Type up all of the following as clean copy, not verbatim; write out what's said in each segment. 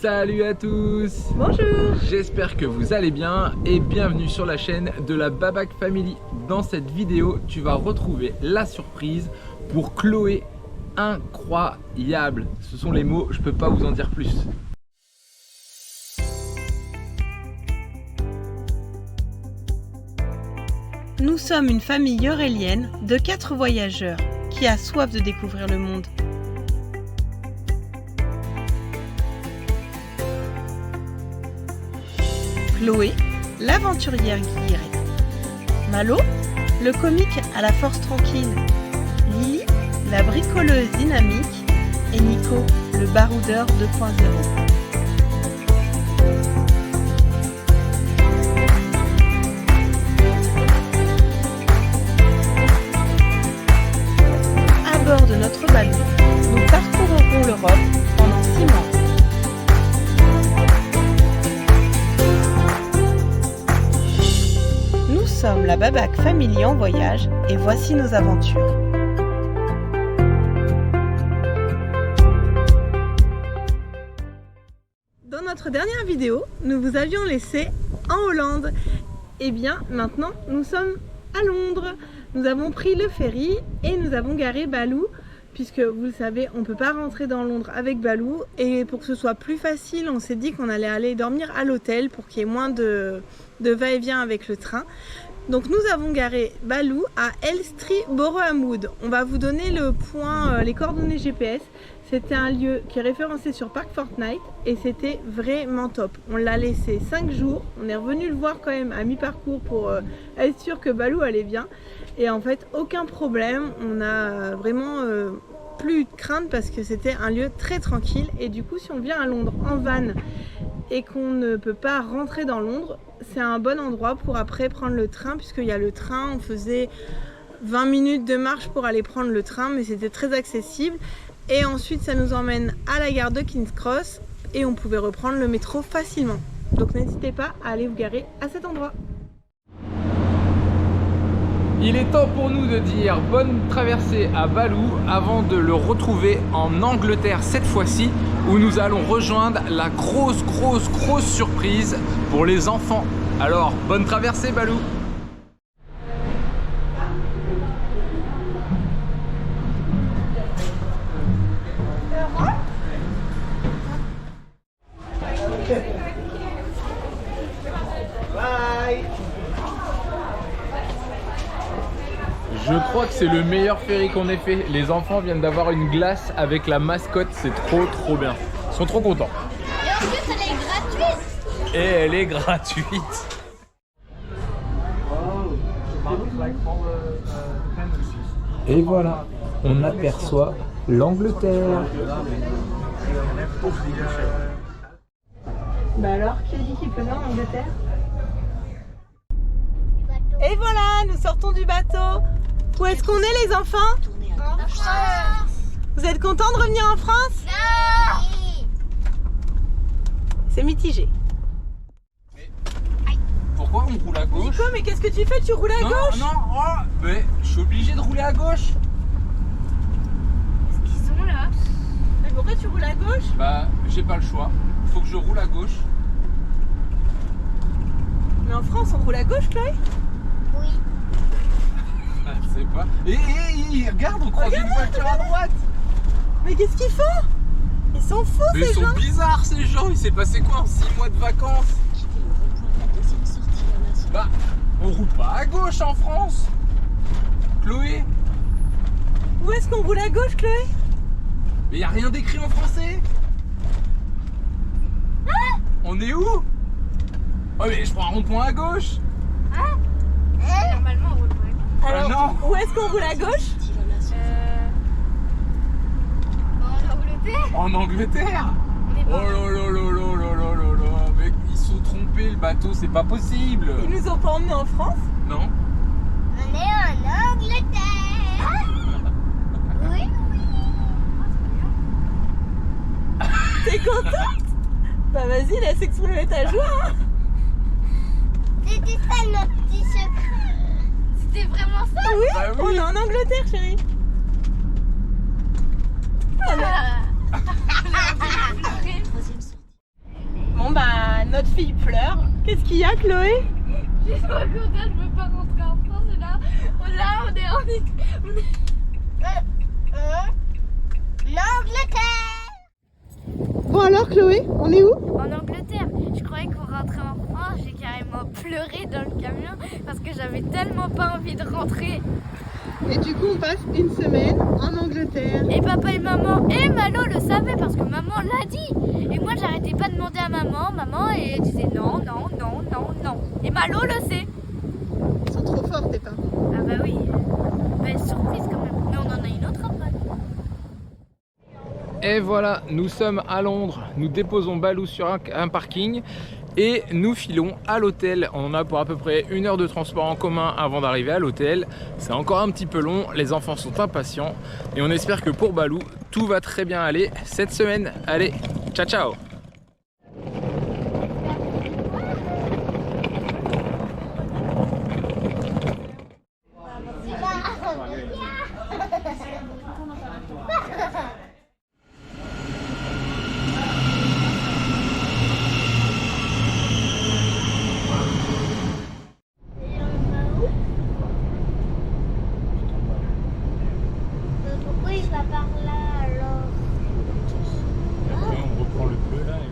Salut à tous. Bonjour. J'espère que vous allez bien et bienvenue sur la chaîne de la Babac Family. Dans cette vidéo, tu vas retrouver la surprise pour Chloé. Incroyable. Ce sont les mots, je peux pas vous en dire plus. Nous sommes une famille eurélienne de 4 voyageurs qui a soif de découvrir le monde. Chloé, l'aventurière guillerette. Malo, le comique à la force tranquille. Lily, la bricoleuse dynamique. Et Nico, le baroudeur 2.0. À bord de notre ballon, nous parcourrons l'Europe pendant 6 mois. Nous sommes la Babac Family en voyage et voici nos aventures. Dans notre dernière vidéo, nous vous avions laissé en Hollande. Et bien maintenant, nous sommes à Londres. Nous avons pris le ferry et nous avons garé Balou, puisque vous le savez, on ne peut pas rentrer dans Londres avec Balou. Et pour que ce soit plus facile, on s'est dit qu'on allait aller dormir à l'hôtel pour qu'il y ait moins de va-et-vient avec le train. Donc nous avons garé Balou à Elstree Borough. On va vous donner le point, les coordonnées GPS. C'était un lieu qui est référencé sur Park Fortnite et c'était vraiment top. On l'a laissé 5 jours, on est revenu le voir quand même à mi-parcours pour être sûr que Balou allait bien. Et en fait, aucun problème, on a vraiment plus eu de crainte parce que c'était un lieu très tranquille. Et du coup, si on vient à Londres en van et qu'on ne peut pas rentrer dans Londres, c'est un bon endroit pour après prendre le train, puisqu'il y a le train, on faisait 20 minutes de marche pour aller prendre le train, mais c'était très accessible. Et ensuite, ça nous emmène à la gare de King's Cross et on pouvait reprendre le métro facilement. Donc n'hésitez pas à aller vous garer à cet endroit. Il est temps pour nous de dire bonne traversée à Balou avant de le retrouver en Angleterre cette fois-ci, où nous allons rejoindre la grosse surprise pour les enfants. Alors, bonne traversée Balou. Je crois que c'est le meilleur ferry qu'on ait fait. Les enfants viennent d'avoir une glace avec la mascotte, c'est trop bien. Ils sont trop contents. Et en plus elle est gratuite. Et elle est gratuite. Et voilà, on aperçoit l'Angleterre. Bah alors, qui a dit qu'il pleuvait en Angleterre? Et voilà, nous sortons du bateau. Où est-ce qu'on est les enfants? En France. Vous êtes contents de revenir en France? Non. C'est mitigé. Pourquoi on roule à gauche? Nico, mais qu'est-ce que tu fais? Tu roules à gauche? Non, mais je suis obligé de rouler à gauche. Qu'est-ce qu'ils sont là? Mais pourquoi tu roules à gauche? Bah, j'ai pas le choix. Faut que je roule à gauche. Mais en France, on roule à gauche, Chloé? Oui. Je sais pas. Et regarde, on croise une voiture à droite. Mais qu'est-ce qu'ils font? Ils sont fous Mais ils ces sont gens. bizarres ces gens. Il s'est passé quoi en 6 mois de vacances? Bah, on roule pas à gauche en France. Chloé, Où est-ce qu'on roule à gauche, Chloé? mais y a rien d'écrit en français. On est où? Oh mais je prends un rond-point à gauche. Normalement on roule pas. Alors, non. où est-ce qu'on roule à gauche? En Angleterre. En Angleterre. On est Oh pas. là, mec, ils se sont trompés, le bateau, c'est pas possible. Ils nous ont pas emmenés en France? Non. On est en Angleterre. Oui. T'es contente? Bah vas-y, laisse exprimer ta joie hein. C'était ça notre petit secret. C'était vraiment ça? Oui, Bah oui. on est en Angleterre, chérie. Qu'est-ce qu'il y a, Chloé? Je suis trop contente, je veux pas rentrer en France. Et là, on est Bon alors, Chloé, on est où? en Angleterre. Je croyais qu'on rentrait en France. J'ai carrément pleuré dans le camion parce que j'avais tellement pas envie de rentrer. Et du coup, on passe une semaine en Angleterre. Et papa et maman et Malo le savaient parce que maman l'a dit. Et moi, j'arrêtais pas de demander à maman, et elle disait non, non, non, non, non. Et Malo le sait. Ils sont trop forts, tes parents. Ah bah oui. Belle surprise quand même. Mais on en a une autre après. Et voilà, nous sommes à Londres, nous déposons Balou sur un parking et nous filons à l'hôtel. On en a pour à peu près 1 heure de transport en commun avant d'arriver à l'hôtel. C'est encore un petit peu long, les enfants sont impatients et on espère que pour Balou, tout va très bien aller cette semaine. Allez, ciao ciao! Pourquoi il va par là alors? Après on reprend le bleu là et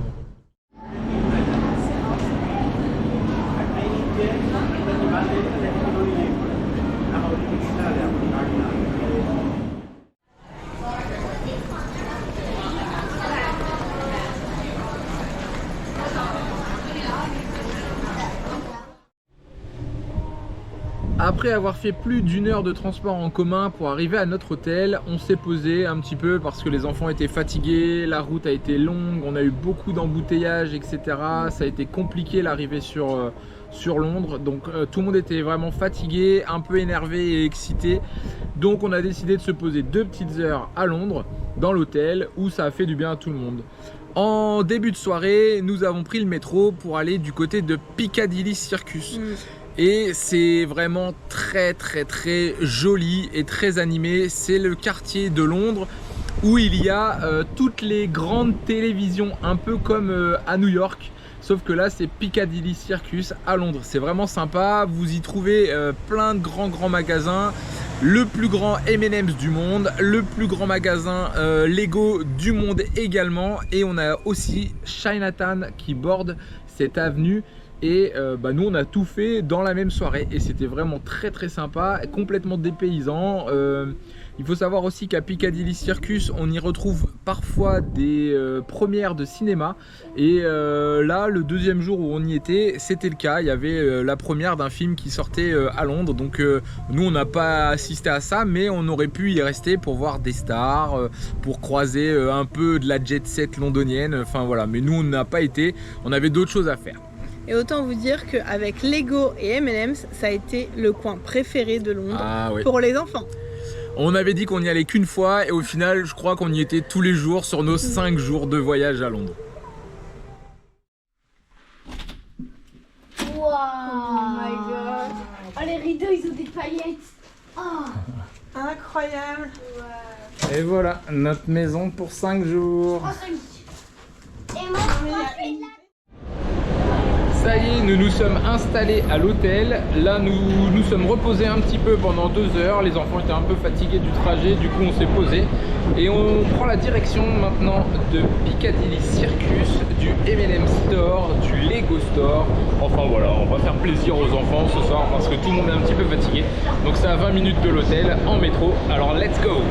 Après avoir fait plus d'1 heure de transport en commun pour arriver à notre hôtel, on s'est posé un petit peu parce que les enfants étaient fatigués, la route a été longue, on a eu beaucoup d'embouteillages, etc. Ça a été compliqué l'arrivée sur Londres, donc tout le monde était vraiment fatigué, un peu énervé et excité. Donc on a décidé de se poser 2 petites heures à Londres, dans l'hôtel, où ça a fait du bien à tout le monde. En début de soirée, nous avons pris le métro pour aller du côté de Piccadilly Circus. Et c'est vraiment très joli et très animé. C'est le quartier de Londres où il y a toutes les grandes télévisions, un peu comme à New York. Sauf que là c'est Piccadilly Circus à Londres. C'est vraiment sympa, vous y trouvez plein de grands magasins. Le plus grand M&M's du monde, le plus grand magasin Lego du monde également. Et on a aussi Chinatown qui borde cette avenue. Et nous on a tout fait dans la même soirée et c'était vraiment très sympa, complètement dépaysant. Il faut savoir aussi qu'à Piccadilly Circus on y retrouve parfois des premières de cinéma et là le 2e jour où on y était c'était le cas, il y avait la première d'un film qui sortait à Londres, donc nous on n'a pas assisté à ça mais on aurait pu y rester pour voir des stars, pour croiser un peu de la jet set londonienne, enfin voilà, mais nous on n'a pas été, on avait d'autres choses à faire. Et autant vous dire qu'avec Lego et M&M's, ça a été le coin préféré de Londres pour les enfants. On avait dit qu'on n'y allait qu'une fois et au final, je crois qu'on y était tous les jours sur nos 5 jours de voyage à Londres. Wow. Oh my god. Oh, les rideaux, ils ont des paillettes. Oh. Incroyable. Ouais. Et voilà, notre maison pour 5 jours. Et moi, Ça y est, nous nous sommes installés à l'hôtel. Là, nous sommes reposés un petit peu pendant 2 heures. Les enfants étaient un peu fatigués du trajet, du coup on s'est posé. Et on prend la direction maintenant de Piccadilly Circus, du M&M Store, du Lego Store. Enfin voilà, on va faire plaisir aux enfants ce soir parce que tout le monde est un petit peu fatigué. Donc c'est à 20 minutes de l'hôtel en métro. Alors let's go!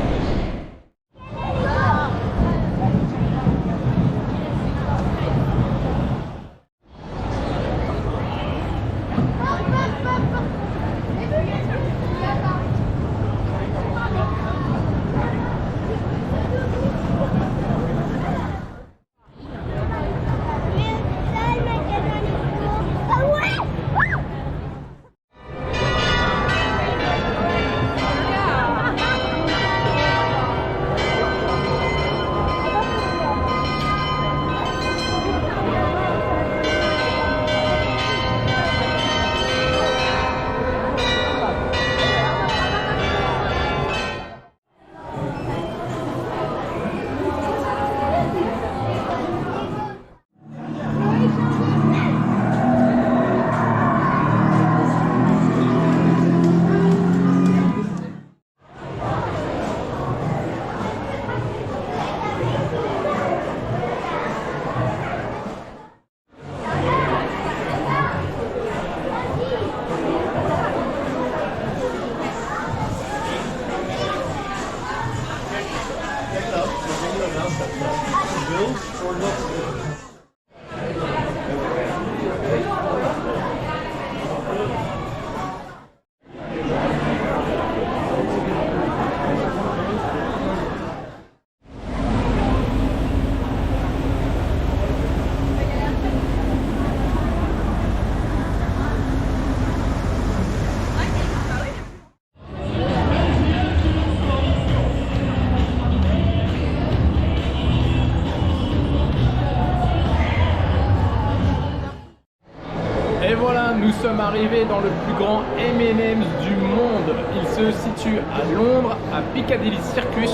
Et voilà, nous sommes arrivés dans le plus grand M&M's du monde. Il se situe à Londres, à Piccadilly Circus,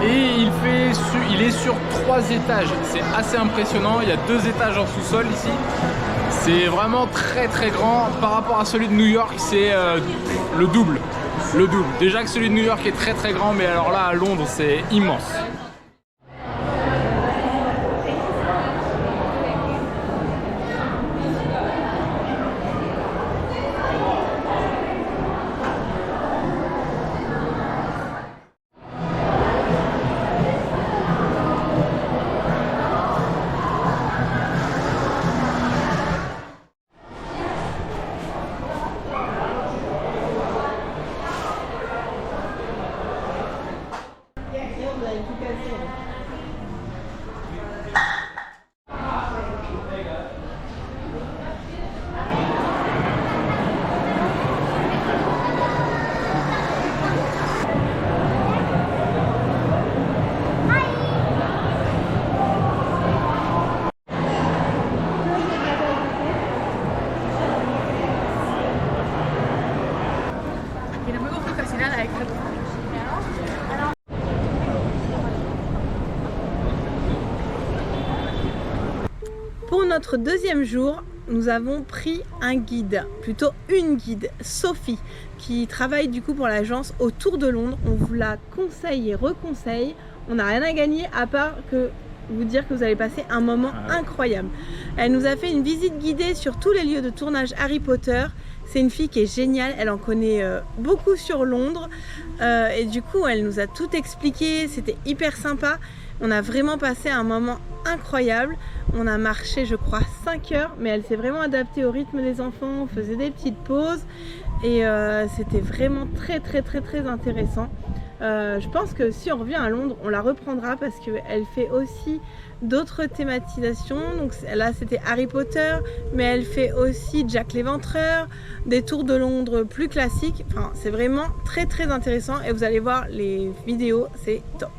et il est sur 3 étages. C'est assez impressionnant, il y a 2 étages en sous-sol ici. C'est vraiment très très grand. Par rapport à celui de New York, c'est le double. Le double. Déjà que celui de New York est très très grand, mais alors là à Londres, c'est immense. Pour notre deuxième jour, nous avons pris un guide, plutôt une guide, Sophie, qui travaille du coup pour l'agence Autour de Londres. On vous la conseille et reconseille. On n'a rien à gagner à part que vous dire que vous allez passer un moment incroyable. Elle nous a fait une visite guidée sur tous les lieux de tournage Harry Potter. C'est une fille qui est géniale, elle en connaît beaucoup sur Londres et du coup elle nous a tout expliqué, c'était hyper sympa. On a vraiment passé un moment incroyable. On a marché je crois 5 heures, mais elle s'est vraiment adaptée au rythme des enfants, on faisait des petites pauses et c'était vraiment très intéressant. Je pense que si on revient à Londres, on la reprendra parce qu'elle fait aussi d'autres thématisations. Donc là c'était Harry Potter, mais elle fait aussi Jack l'Éventreur, des tours de Londres plus classiques. Enfin, c'est vraiment très intéressant et vous allez voir les vidéos, c'est top.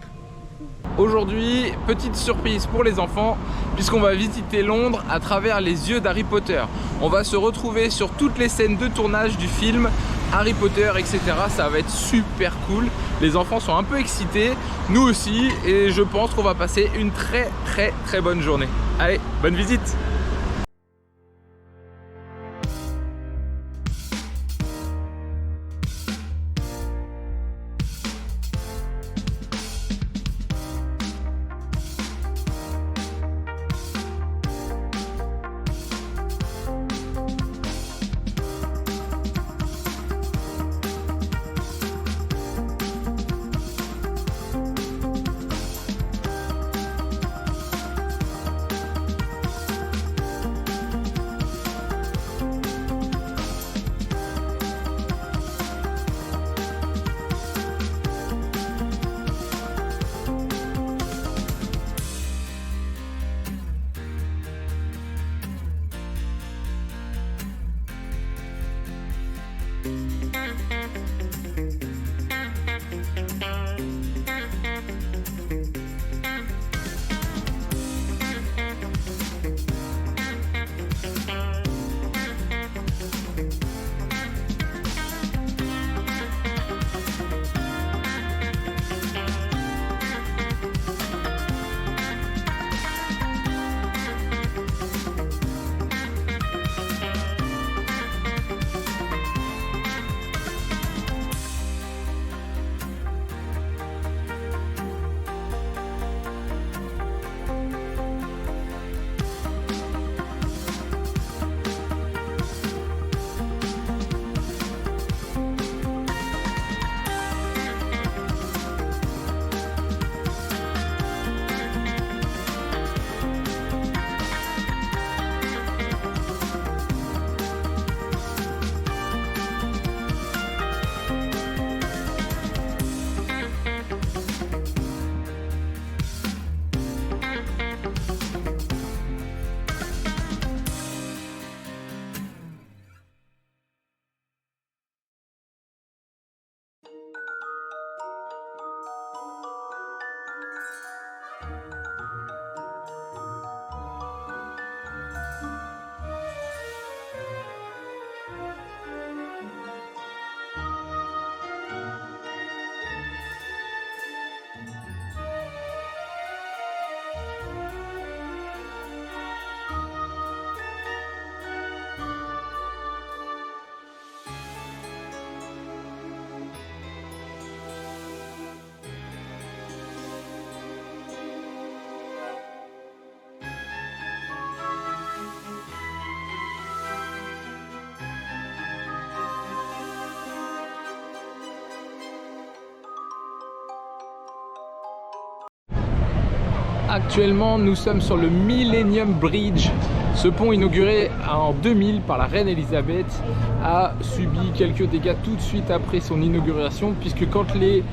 Aujourd'hui, petite surprise pour les enfants, puisqu'on va visiter Londres à travers les yeux d'Harry Potter. On va se retrouver sur toutes les scènes de tournage du film Harry Potter, etc. Ça va être super cool. Les enfants sont un peu excités, nous aussi, et je pense qu'on va passer une très bonne journée. Allez, bonne visite! Actuellement, nous sommes sur le Millennium Bridge. Ce pont inauguré en 2000 par la reine Elisabeth a subi quelques dégâts tout de suite après son inauguration, puisque quand les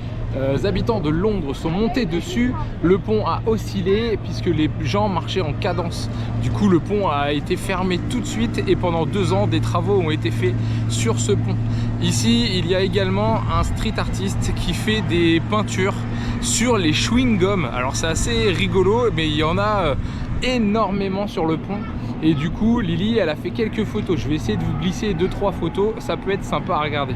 habitants de Londres sont montés dessus, le pont a oscillé puisque les gens marchaient en cadence. Du coup, le pont a été fermé tout de suite et pendant 2 ans, des travaux ont été faits sur ce pont. Ici, il y a également un street artiste qui fait des peintures sur les chewing-gums. Alors c'est assez rigolo, mais il y en a énormément sur le pont. Et du coup, Lily, elle a fait quelques photos. Je vais essayer de vous glisser 2-3 photos, ça peut être sympa à regarder.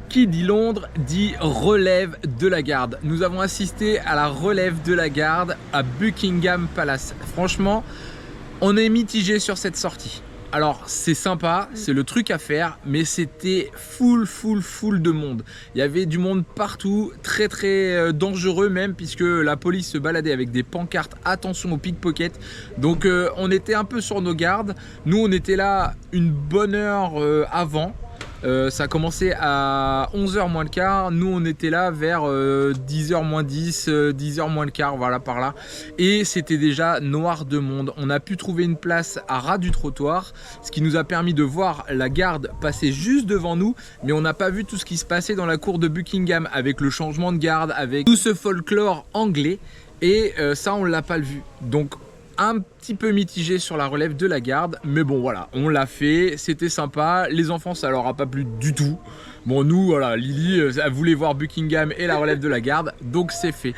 Qui dit Londres dit relève de la garde. Nous avons assisté à la relève de la garde à Buckingham Palace. Franchement, on est mitigé sur cette sortie. Alors c'est sympa, c'est le truc à faire, mais c'était full de monde. Il y avait du monde partout, très dangereux même, puisque la police se baladait avec des pancartes attention aux pickpockets. Donc on était un peu sur nos gardes. Nous on était là une bonne heure avant. Ça a commencé à 11h moins le quart, nous on était là vers 10h moins 10, 10h moins le quart, voilà par là. Et c'était déjà noir de monde. On a pu trouver une place à ras du trottoir, ce qui nous a permis de voir la garde passer juste devant nous, mais on n'a pas vu tout ce qui se passait dans la cour de Buckingham, avec le changement de garde, avec tout ce folklore anglais, et ça on l'a pas vu. Donc un petit peu mitigé sur la relève de la garde, mais bon voilà, on l'a fait, c'était sympa. Les enfants ça leur a pas plu du tout. Bon nous voilà, Lily elle voulait voir Buckingham et la relève de la garde, donc c'est fait.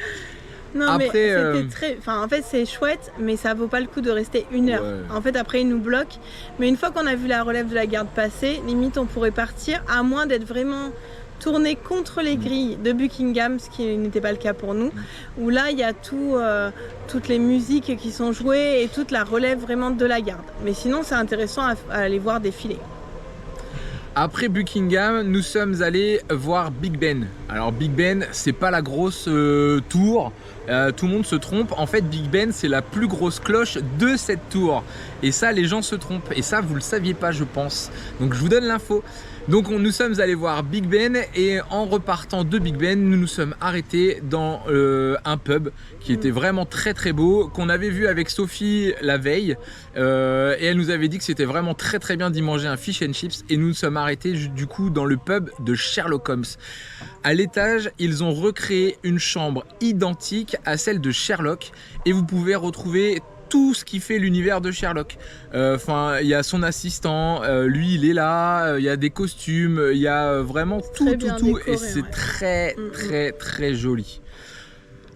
Non après, mais c'était très... Enfin en fait c'est chouette, mais ça vaut pas le coup de rester 1 heure. Ouais. En fait après ils nous bloquent, mais une fois qu'on a vu la relève de la garde passer, limite on pourrait partir, à moins d'être vraiment tourner contre les grilles de Buckingham, ce qui n'était pas le cas pour nous, où là il y a toutes les musiques qui sont jouées et toute la relève vraiment de la garde. Mais sinon c'est intéressant à aller voir défiler. Après Buckingham, nous sommes allés voir Big Ben. Alors Big Ben, c'est pas la grosse tour, tout le monde se trompe. En fait Big Ben, c'est la plus grosse cloche de cette tour. Et ça, les gens se trompent. Et ça, vous le saviez pas, je pense. Donc je vous donne l'info. Donc nous sommes allés voir Big Ben et en repartant de Big Ben, nous nous sommes arrêtés dans un pub qui était vraiment très beau, qu'on avait vu avec Sophie la veille et elle nous avait dit que c'était vraiment très bien d'y manger un fish and chips, et nous nous sommes arrêtés du coup dans le pub de Sherlock Holmes. À l'étage, ils ont recréé une chambre identique à celle de Sherlock et vous pouvez retrouver tout ce qui fait l'univers de Sherlock. Enfin, il y a son assistant, lui il est là, il y a des costumes, il y a vraiment tout, décoré, et c'est ouais. très joli.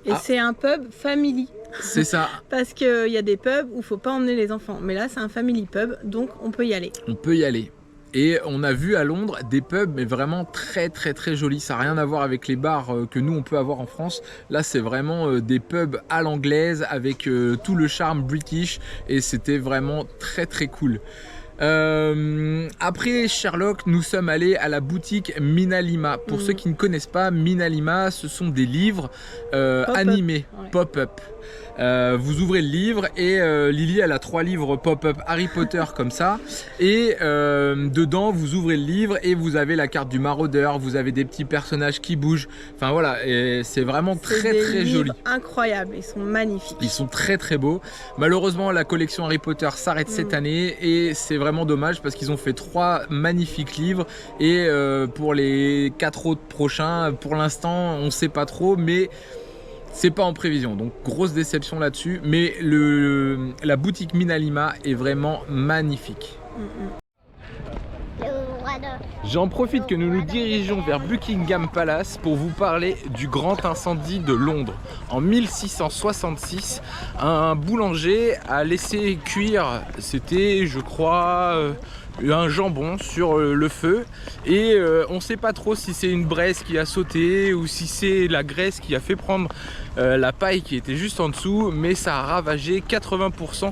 Et c'est un pub family. C'est ça. Parce qu'il y a des pubs où il ne faut pas emmener les enfants, mais là c'est un family pub, donc on peut y aller. On peut y aller. Et on a vu à Londres des pubs mais vraiment très jolis. Ça n'a rien à voir avec les bars que nous on peut avoir en France. Là c'est vraiment des pubs à l'anglaise avec tout le charme british, et c'était vraiment très cool. Après Sherlock, nous sommes allés à la boutique Minalima. Pour ceux qui ne connaissent pas, Minalima, ce sont des livres animés, pop-up. Vous ouvrez le livre et Lily elle a 3 livres pop-up Harry Potter comme ça, et dedans vous ouvrez le livre et vous avez la carte du maraudeur, vous avez des petits personnages qui bougent, enfin voilà, et c'est vraiment très joli. Incroyable, ils sont magnifiques. Ils sont très beaux. Malheureusement la collection Harry Potter s'arrête cette année et c'est vraiment dommage parce qu'ils ont fait 3 magnifiques livres, et pour les 4 autres prochains, pour l'instant on sait pas trop, mais c'est pas en prévision, donc grosse déception là-dessus, mais la boutique Minalima est vraiment magnifique. J'en profite que nous nous dirigeons vers Buckingham Palace pour vous parler du grand incendie de Londres. En 1666, un boulanger a laissé cuire, c'était je crois un jambon sur le feu, et on ne sait pas trop si c'est une braise qui a sauté ou si c'est la graisse qui a fait prendre la paille qui était juste en dessous, mais ça a ravagé 80%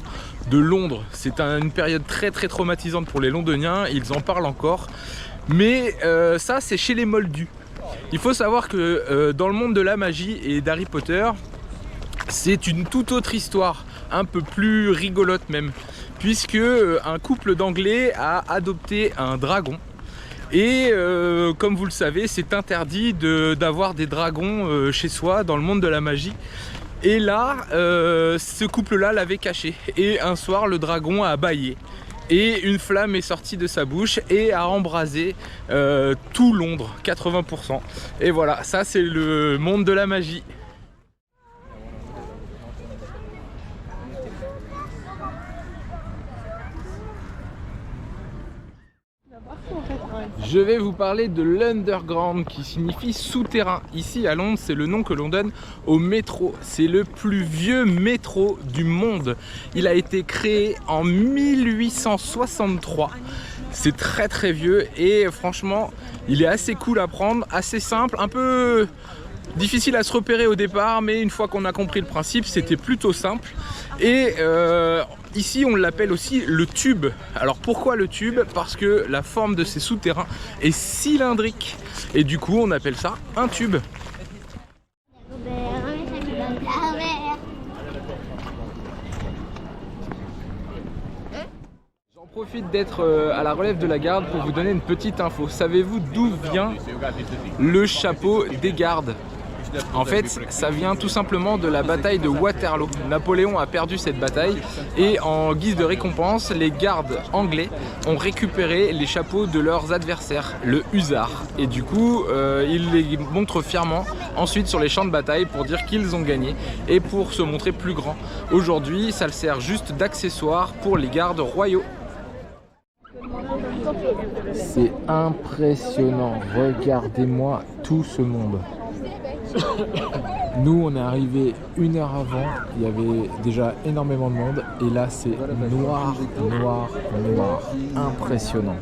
de Londres. C'est une période très traumatisante pour les Londoniens, ils en parlent encore. Mais ça, c'est chez les moldus. Il faut savoir que dans le monde de la magie et d'Harry Potter, c'est une toute autre histoire, un peu plus rigolote même, puisque un couple d'Anglais a adopté un dragon. Et comme vous le savez, c'est interdit d'avoir des dragons chez soi dans le monde de la magie. Et là, ce couple-là l'avait caché. Et un soir, le dragon a bâillé. Et une flamme est sortie de sa bouche et a embrasé tout Londres, 80%. Et voilà, ça c'est le monde de la magie. Je vais vous parler de l'Underground qui signifie souterrain. Ici à Londres, c'est le nom que l'on donne au métro. C'est le plus vieux métro du monde. Il a été créé en 1863. C'est très vieux et franchement, il est assez cool à prendre, assez simple, un peu difficile à se repérer au départ, mais une fois qu'on a compris le principe, c'était plutôt simple. Et ici, on l'appelle aussi le tube. Alors pourquoi le tube? Parce que la forme de ces souterrains est cylindrique. Et du coup, on appelle ça un tube. J'en profite d'être à la relève de la garde pour vous donner une petite info. Savez-vous d'où vient le chapeau des gardes? En fait, ça vient tout simplement de la bataille de Waterloo. Napoléon a perdu cette bataille et en guise de récompense, les gardes anglais ont récupéré les chapeaux de leurs adversaires, le hussard. Et du coup, ils les montrent fièrement ensuite sur les champs de bataille pour dire qu'ils ont gagné et pour se montrer plus grands. Aujourd'hui, ça sert juste d'accessoire pour les gardes royaux. C'est impressionnant, regardez-moi tout ce monde. Nous on est arrivé 1 heure avant, il y avait déjà énormément de monde et là c'est noir, impressionnant.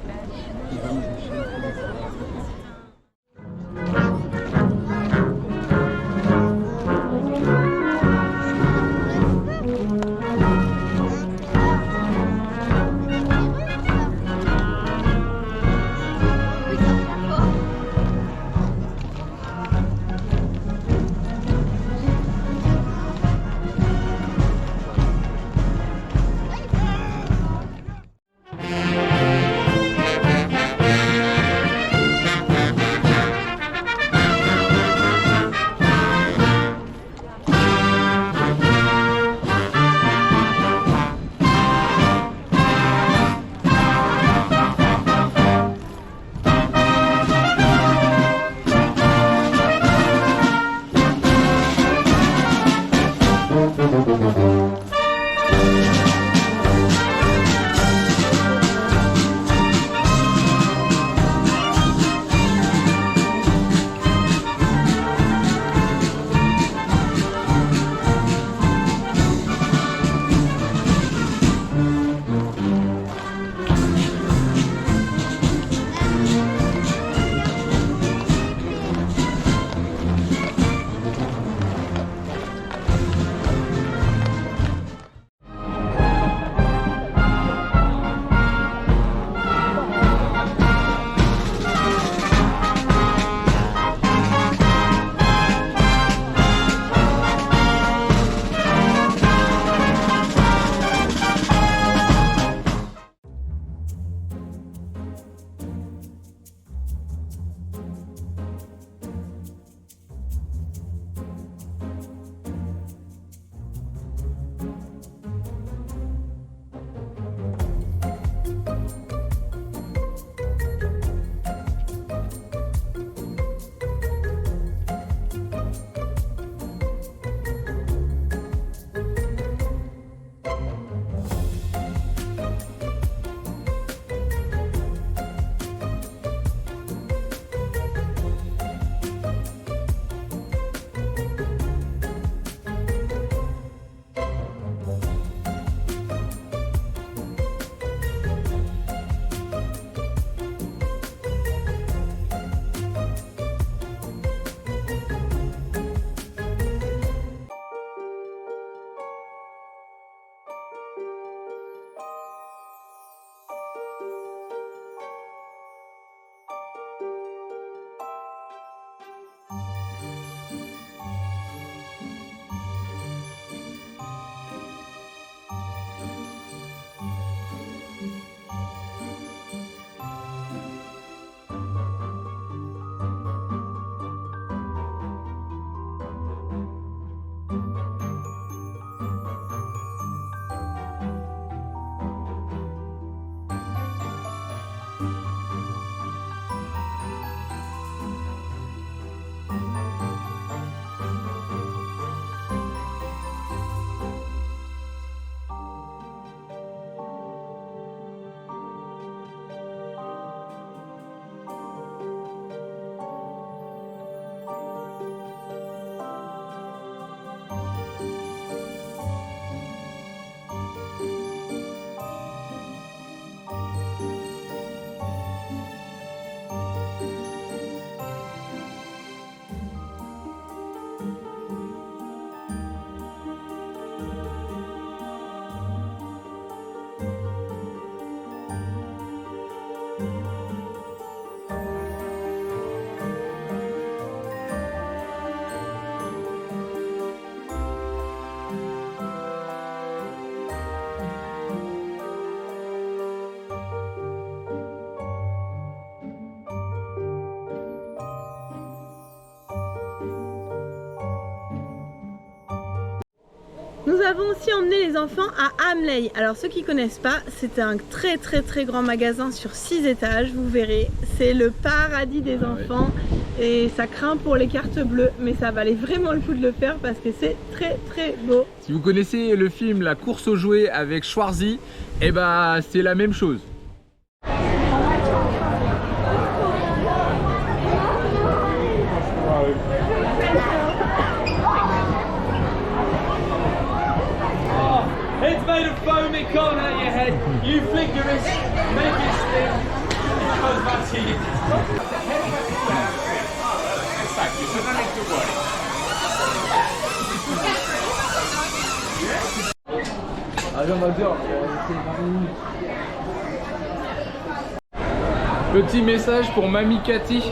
Nous avons aussi emmené les enfants à Hamley. Alors ceux qui connaissent pas, c'est un très grand magasin sur 6 étages, vous verrez. C'est le paradis des enfants et ça craint pour les cartes bleues, mais ça valait vraiment le coup de le faire parce que c'est très beau. Si vous connaissez le film La course aux jouets avec Schwarzy, eh ben c'est la même chose. It's made of foam, it can't hurt your head. You flick your wrist, make it spin, it goes back to you. Petit message pour Mamie Cathy.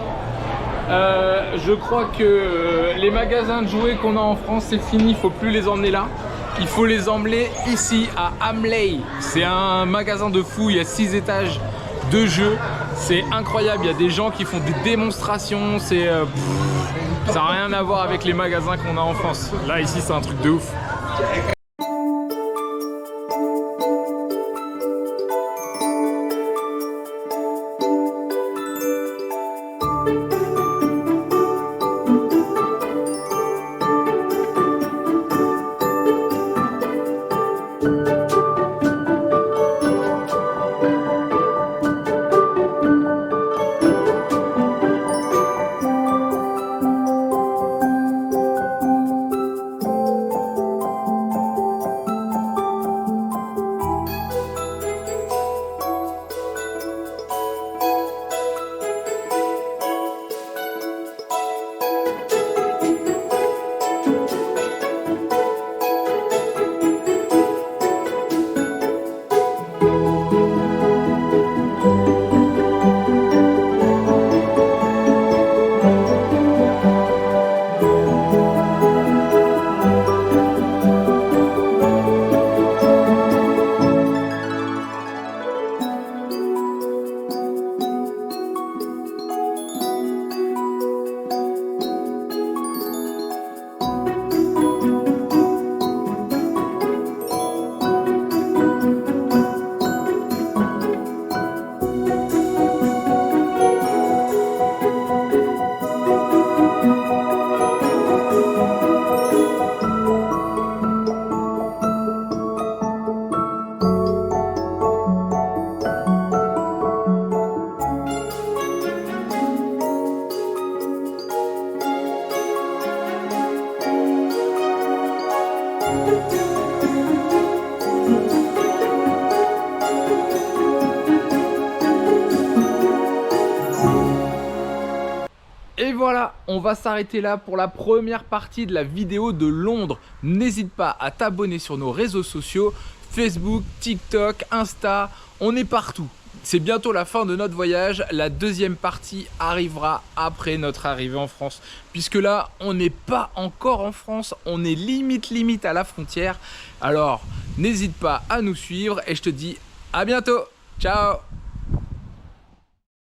Je crois que les magasins de jouets qu'on a en France, c'est fini, il faut plus les emmener là. Il faut les emmener ici à Hamley. C'est un magasin de fou, il y a 6 étages de jeux. C'est incroyable, il y a des gens qui font des démonstrations. Ça n'a rien à voir avec les magasins qu'on a en France. Là, ici, c'est un truc de ouf. Et voilà, on va s'arrêter là pour la première partie de la vidéo de Londres. N'hésite pas à t'abonner sur nos réseaux sociaux, Facebook, TikTok, Insta, on est partout. C'est bientôt la fin de notre voyage, la deuxième partie arrivera après notre arrivée en France. Puisque là, on n'est pas encore en France, on est limite à la frontière. Alors, n'hésite pas à nous suivre et je te dis à bientôt. Ciao!